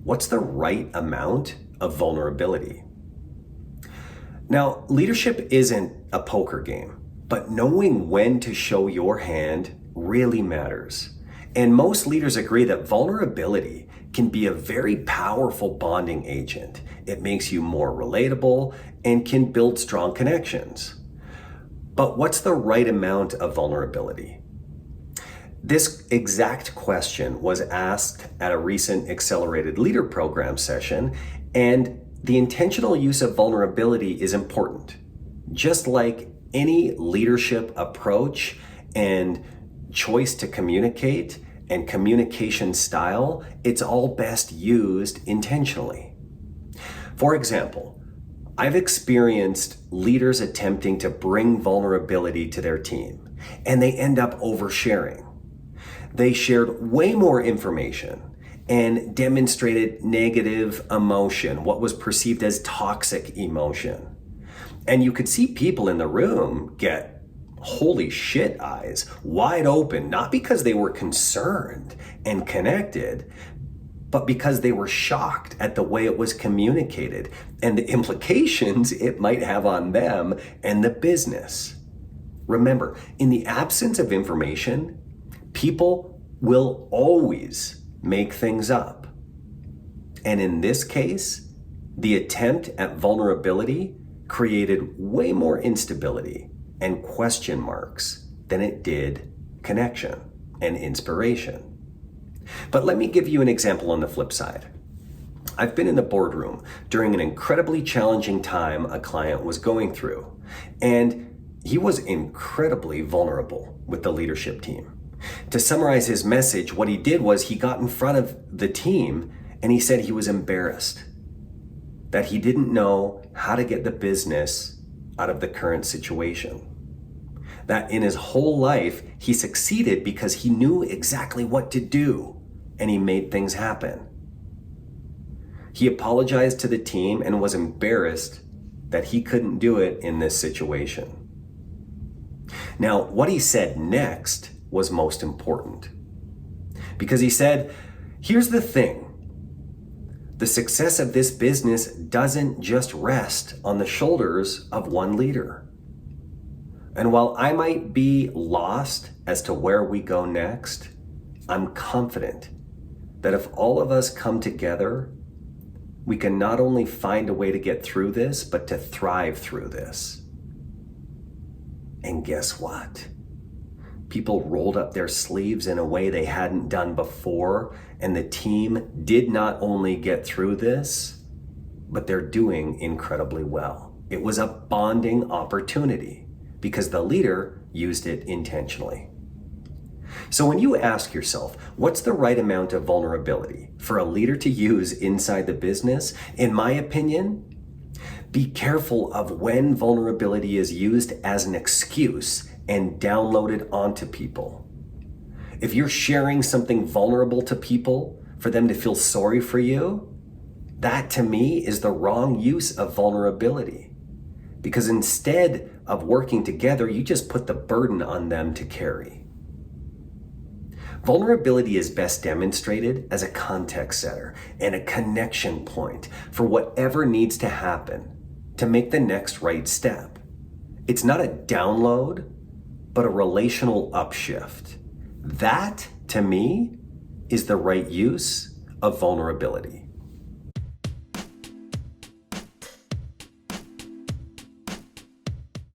What's the right amount of vulnerability? Now, leadership isn't a poker game, but knowing when to show your hand really matters. And most leaders agree that vulnerability can be a very powerful bonding agent. It makes you more relatable and can build strong connections. But what's the right amount of vulnerability? This exact question was asked at a recent Accelerated Leader Program session, and the intentional use of vulnerability is important. Just like any leadership approach and choice to communicate and communication style, it's all best used intentionally. For example, I've experienced leaders attempting to bring vulnerability to their team, and they end up oversharing. They shared way more information and demonstrated negative emotion, what was perceived as toxic emotion. And you could see people in the room get holy shit eyes, wide open, not because they were concerned and connected, but because they were shocked at the way it was communicated and the implications it might have on them and the business. Remember, in the absence of information, people will always make things up. And in this case, the attempt at vulnerability created way more instability and question marks than it did connection and inspiration. But let me give you an example on the flip side. I've been in the boardroom during an incredibly challenging time a client was going through, and he was incredibly vulnerable with the leadership team. To summarize his message, what he did was he got in front of the team and he said he was embarrassed, that he didn't know how to get the business out of the current situation. That in his whole life, he succeeded because he knew exactly what to do and he made things happen. He apologized to the team and was embarrassed that he couldn't do it in this situation. Now, what he said next was most important, because he said, here's the thing. The success of this business doesn't just rest on the shoulders of one leader. And while I might be lost as to where we go next, I'm confident that if all of us come together, we can not only find a way to get through this, but to thrive through this. And guess what? People rolled up their sleeves in a way they hadn't done before, and the team did not only get through this, but they're doing incredibly well. It was a bonding opportunity because the leader used it intentionally. So when you ask yourself, what's the right amount of vulnerability for a leader to use inside the business? In my opinion, be careful of when vulnerability is used as an excuse and downloaded onto people. If you're sharing something vulnerable to people for them to feel sorry for you, that to me is the wrong use of vulnerability. Because instead of working together, you just put the burden on them to carry. Vulnerability is best demonstrated as a context setter and a connection point for whatever needs to happen to make the next right step. It's not a download, but a relational upshift. That, to me, is the right use of vulnerability.